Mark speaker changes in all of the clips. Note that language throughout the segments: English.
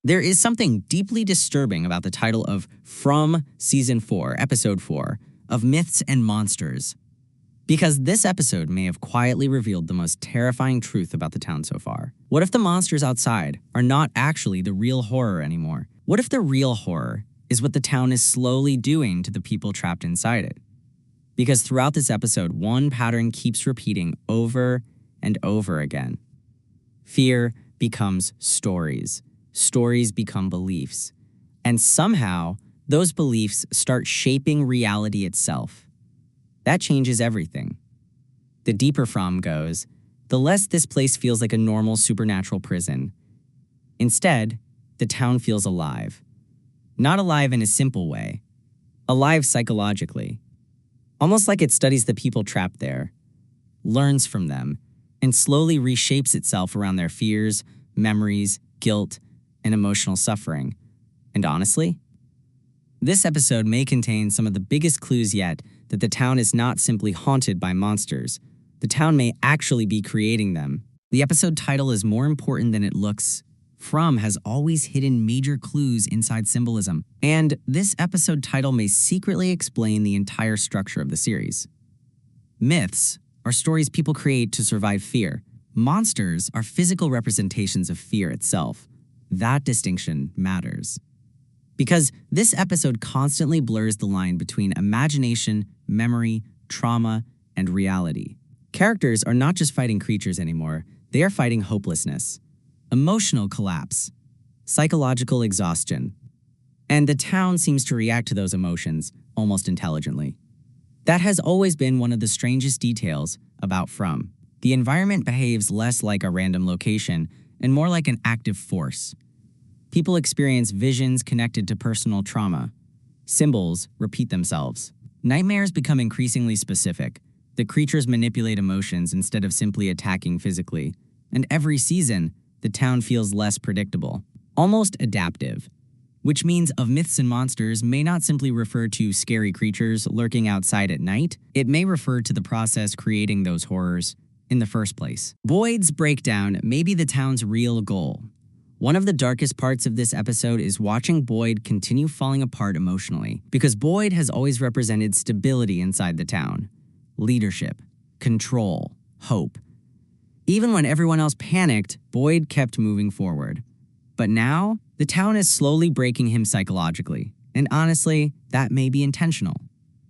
Speaker 1: There is something deeply disturbing about the title of From Season 4, Episode 4, of Myths and Monsters. Because this episode may have quietly revealed the most terrifying truth about the town so far. What if the monsters outside are not actually the real horror anymore? What if the real horror is what the town is slowly doing to the people trapped inside it? Because throughout this episode, one pattern keeps repeating over and over again. Fear becomes stories. Stories become beliefs. And somehow, those beliefs start shaping reality itself. That changes everything. The deeper From goes, the less this place feels like a normal supernatural prison. Instead, the town feels alive. Not alive in a simple way. Alive psychologically. Almost like it studies the people trapped there, learns from them, and slowly reshapes itself around their fears, memories, guilt, and emotional suffering. And honestly, this episode may contain some of the biggest clues yet that the town is not simply haunted by monsters. The town may actually be creating them. The episode title is more important than it looks. From has always hidden major clues inside symbolism, and this episode title may secretly explain the entire structure of the series. Myths are stories people create to survive fear. Monsters are physical representations of fear itself. That distinction matters. Because this episode constantly blurs the line between imagination, memory, trauma, and reality. Characters are not just fighting creatures anymore, they are fighting hopelessness, emotional collapse, psychological exhaustion. And the town seems to react to those emotions almost intelligently. That has always been one of the strangest details about From. The environment behaves less like a random location and more like an active force. People experience visions connected to personal trauma. Symbols repeat themselves. Nightmares become increasingly specific. The creatures manipulate emotions instead of simply attacking physically. And every season, the town feels less predictable, almost adaptive. Which means Of Myths and Monsters may not simply refer to scary creatures lurking outside at night. It may refer to the process creating those horrors in the first place. Boyd's breakdown may be the town's real goal. One of the darkest parts of this episode is watching Boyd continue falling apart emotionally, because Boyd has always represented stability inside the town. Leadership, control, hope. Even when everyone else panicked, Boyd kept moving forward. But now, the town is slowly breaking him psychologically, and honestly, that may be intentional.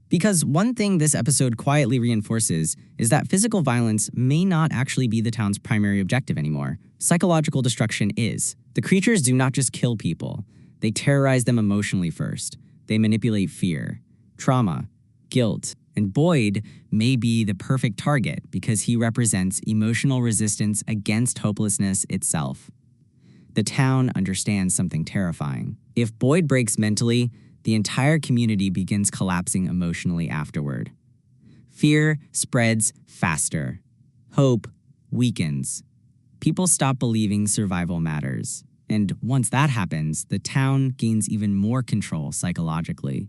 Speaker 1: Because one thing this episode quietly reinforces is that physical violence may not actually be the town's primary objective anymore. Psychological destruction is. The creatures do not just kill people. They terrorize them emotionally first. They manipulate fear, trauma, guilt, and Boyd may be the perfect target because he represents emotional resistance against hopelessness itself. The town understands something terrifying. If Boyd breaks mentally, the entire community begins collapsing emotionally afterward. Fear spreads faster. Hope weakens. People stop believing survival matters. And once that happens, the town gains even more control psychologically.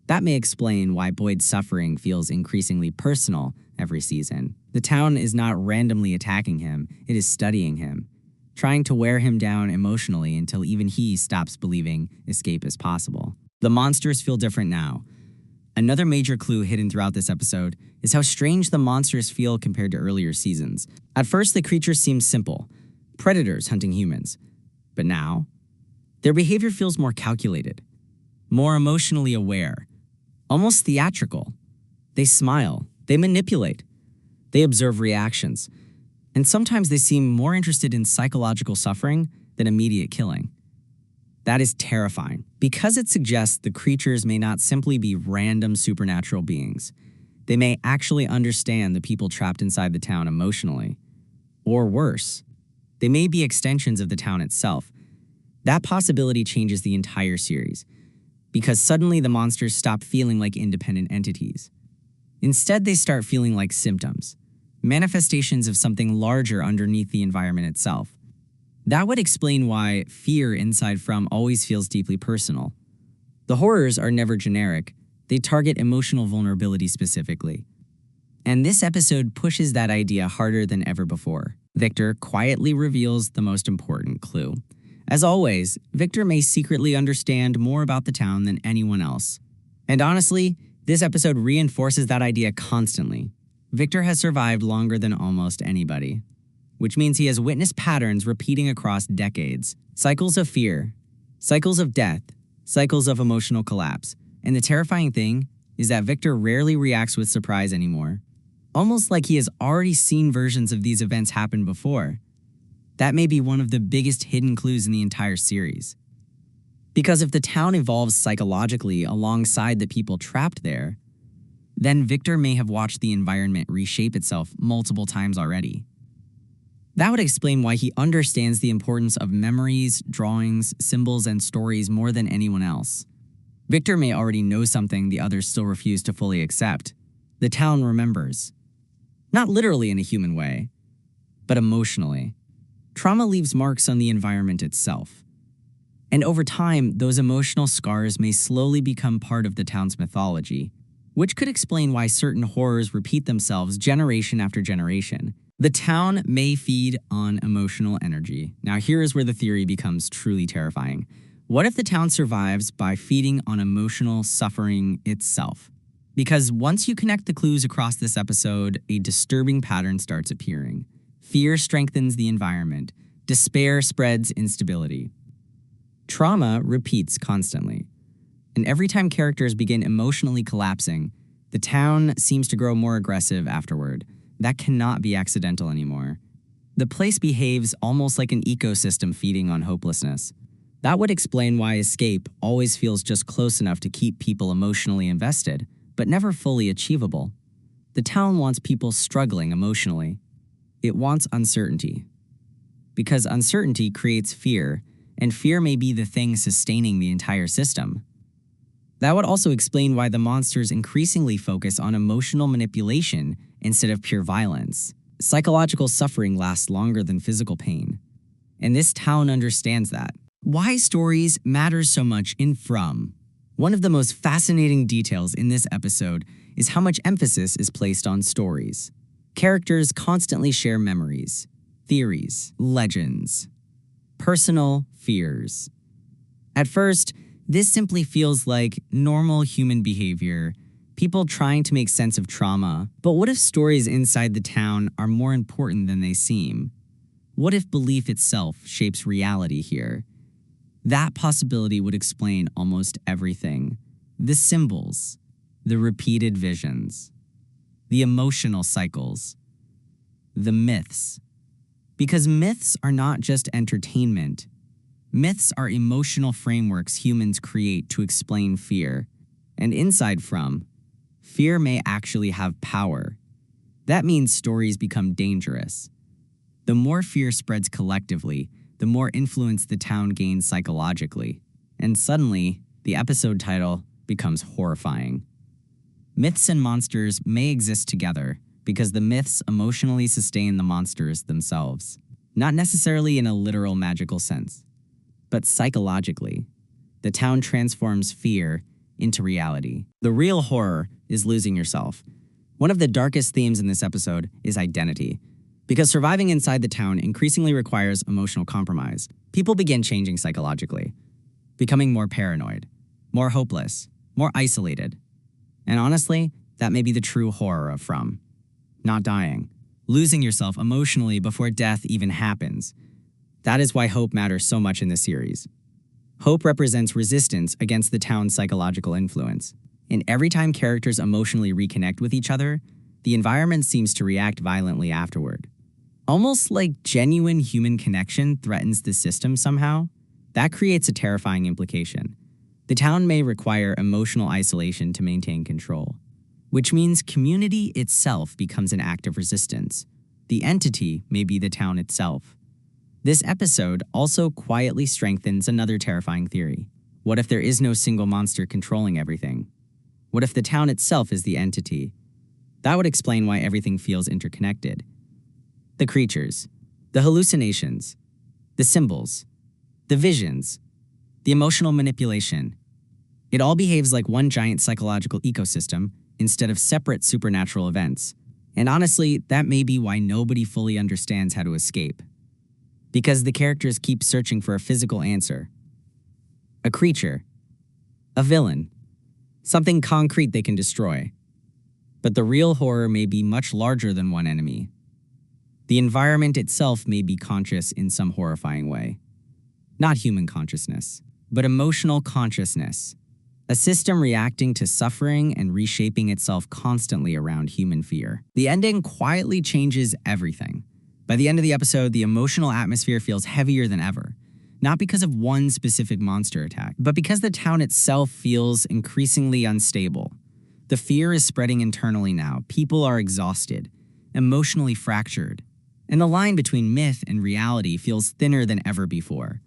Speaker 1: That may explain why Boyd's suffering feels increasingly personal every season. The town is not randomly attacking him, it is studying him, trying to wear him down emotionally until even he stops believing escape is possible. The monsters feel different now. Another major clue hidden throughout this episode is how strange the monsters feel compared to earlier seasons. At first, the creatures seem simple, predators hunting humans. But now, their behavior feels more calculated, more emotionally aware, almost theatrical. They smile, they manipulate, they observe reactions, and sometimes they seem more interested in psychological suffering than immediate killing. That is terrifying, because it suggests the creatures may not simply be random supernatural beings. They may actually understand the people trapped inside the town emotionally. Or worse, they may be extensions of the town itself. That possibility changes the entire series, because suddenly the monsters stop feeling like independent entities. Instead, they start feeling like symptoms, manifestations of something larger underneath the environment itself. That would explain why fear inside From always feels deeply personal. The horrors are never generic. They target emotional vulnerability specifically. And this episode pushes that idea harder than ever before. Victor quietly reveals the most important clue. As always, Victor may secretly understand more about the town than anyone else. And honestly, this episode reinforces that idea constantly. Victor has survived longer than almost anybody, which means he has witnessed patterns repeating across decades. Cycles of fear, cycles of death, cycles of emotional collapse. And the terrifying thing is that Victor rarely reacts with surprise anymore, almost like he has already seen versions of these events happen before. That may be one of the biggest hidden clues in the entire series. Because if the town evolves psychologically alongside the people trapped there, then Victor may have watched the environment reshape itself multiple times already. That would explain why he understands the importance of memories, drawings, symbols, and stories more than anyone else. Victor may already know something the others still refuse to fully accept. The town remembers. Not literally in a human way, but emotionally. Trauma leaves marks on the environment itself. And over time, those emotional scars may slowly become part of the town's mythology, which could explain why certain horrors repeat themselves generation after generation. The town may feed on emotional energy. Now here is where the theory becomes truly terrifying. What if the town survives by feeding on emotional suffering itself? Because once you connect the clues across this episode, a disturbing pattern starts appearing. Fear strengthens the environment. Despair spreads instability. Trauma repeats constantly. And every time characters begin emotionally collapsing, the town seems to grow more aggressive afterward. That cannot be accidental anymore. The place behaves almost like an ecosystem feeding on hopelessness. That would explain why escape always feels just close enough to keep people emotionally invested, but never fully achievable. The town wants people struggling emotionally. It wants uncertainty. Because uncertainty creates fear, and fear may be the thing sustaining the entire system. That would also explain why the monsters increasingly focus on emotional manipulation instead of pure violence. Psychological suffering lasts longer than physical pain. And this town understands that. Why stories matter so much in From. One of the most fascinating details in this episode is how much emphasis is placed on stories. Characters constantly share memories, theories, legends, personal fears. At first, this simply feels like normal human behavior, people trying to make sense of trauma. But what if stories inside the town are more important than they seem? What if belief itself shapes reality here? That possibility would explain almost everything. The symbols, the repeated visions, the emotional cycles, the myths. Because myths are not just entertainment. Myths are emotional frameworks humans create to explain fear. And inside From, fear may actually have power. That means stories become dangerous. The more fear spreads collectively, the more influence the town gains psychologically. And suddenly, the episode title becomes horrifying. Myths and monsters may exist together because the myths emotionally sustain the monsters themselves. Not necessarily in a literal magical sense, but psychologically. The town transforms fear into reality. The real horror is losing yourself. One of the darkest themes in this episode is identity. Because surviving inside the town increasingly requires emotional compromise, people begin changing psychologically, becoming more paranoid, more hopeless, more isolated. And honestly, that may be the true horror of From. Not dying, losing yourself emotionally before death even happens. That is why hope matters so much in this series. Hope represents resistance against the town's psychological influence. And every time characters emotionally reconnect with each other, the environment seems to react violently afterward. Almost like genuine human connection threatens the system somehow. That creates a terrifying implication. The town may require emotional isolation to maintain control, which means community itself becomes an act of resistance. The entity may be the town itself. This episode also quietly strengthens another terrifying theory. What if there is no single monster controlling everything? What if the town itself is the entity? That would explain why everything feels interconnected. The creatures, the hallucinations, the symbols, the visions, the emotional manipulation. It all behaves like one giant psychological ecosystem instead of separate supernatural events. And honestly, that may be why nobody fully understands how to escape. because the characters keep searching for a physical answer. A creature. A villain. Something concrete they can destroy. But the real horror may be much larger than one enemy. The environment itself may be conscious in some horrifying way. Not human consciousness, but emotional consciousness. A system reacting to suffering and reshaping itself constantly around human fear. The ending quietly changes everything. By the end of the episode, the emotional atmosphere feels heavier than ever. Not because of one specific monster attack, but because the town itself feels increasingly unstable. The fear is spreading internally now. People are exhausted, emotionally fractured, and the line between myth and reality feels thinner than ever before.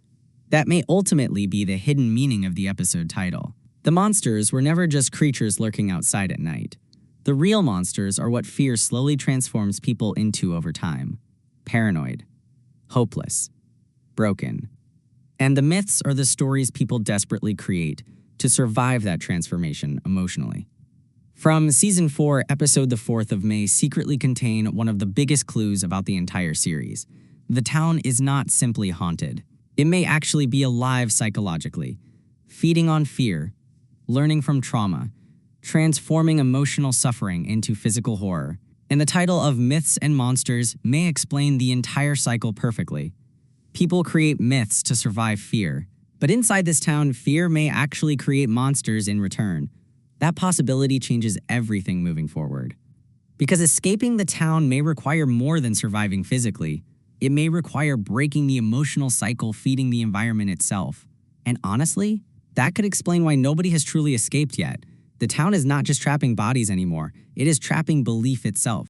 Speaker 1: That may ultimately be the hidden meaning of the episode title. The monsters were never just creatures lurking outside at night. The real monsters are what fear slowly transforms people into over time. Paranoid, hopeless, broken. And the myths are the stories people desperately create to survive that transformation emotionally. From Season 4, Episode the 4th of May secretly contain one of the biggest clues about the entire series. The town is not simply haunted. It may actually be alive psychologically, feeding on fear, learning from trauma, transforming emotional suffering into physical horror. And the title of Myths and Monsters may explain the entire cycle perfectly. People create myths to survive fear, but inside this town, fear may actually create monsters in return. That possibility changes everything moving forward. Because escaping the town may require more than surviving physically. It may require breaking the emotional cycle feeding the environment itself. And honestly, that could explain why nobody has truly escaped yet. The town is not just trapping bodies anymore, it is trapping belief itself.